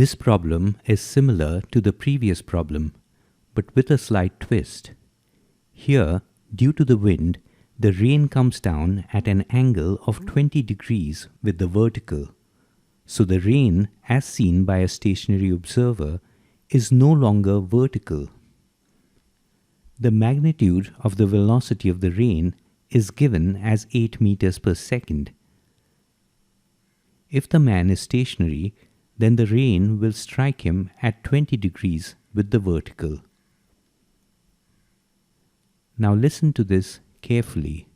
This problem is similar to the previous problem, but with a slight twist. Here, due to the wind, the rain comes down at an angle of 20 degrees with the vertical. So the rain, as seen by a stationary observer, is no longer vertical. The magnitude of the velocity of the rain is given as 8 meters per second. If the man is stationary, then the rain will strike him at 20 degrees with the vertical. Now listen to this carefully.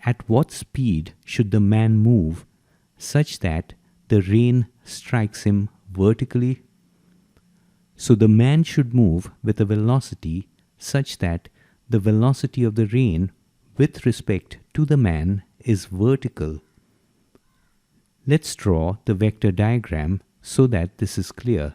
At what speed should the man move such that the rain strikes him vertically? So the man should move with a velocity such that the velocity of the rain with respect to the man is vertical. Let's draw the vector diagram so that this is clear.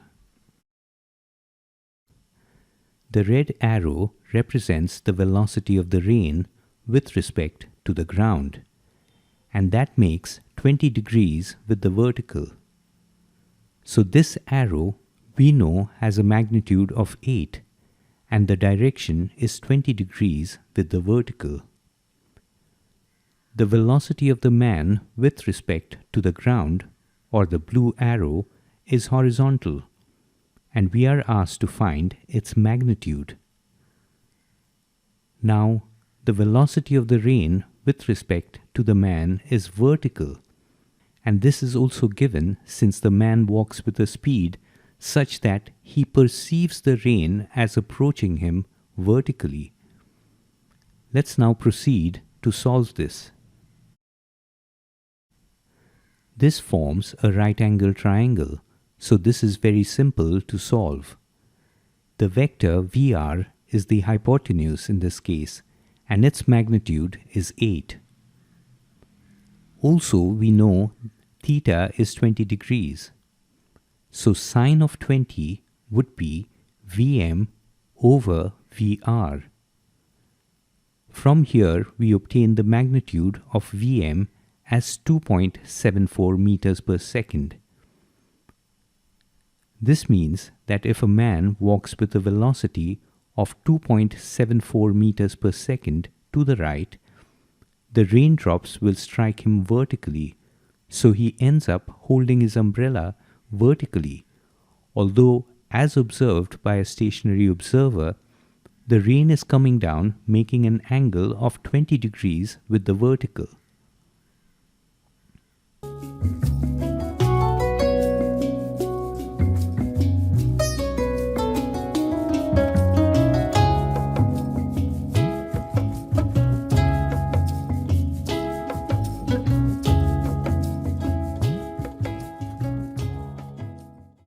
The red arrow represents the velocity of the rain with respect to the ground, and that makes 20 degrees with the vertical. So this arrow we know has a magnitude of 8, and the direction is 20 degrees with the vertical. The velocity of the man with respect to the ground, or the blue arrow, is horizontal, and we are asked to find its magnitude. Now, the velocity of the rain with respect to the man is vertical, and this is also given since the man walks with a speed such that he perceives the rain as approaching him vertically. Let's now proceed to solve this. This forms a right-angle triangle, so this is very simple to solve. The vector VR is the hypotenuse in this case, and its magnitude is 8. Also, we know theta is 20 degrees. So sine of 20 would be Vm over VR. From here, we obtain the magnitude of Vm as 2.74 meters per second. This means that if a man walks with a velocity of 2.74 meters per second to the right, the raindrops will strike him vertically, so he ends up holding his umbrella vertically, although as observed by a stationary observer, the rain is coming down making an angle of 20 degrees with the vertical.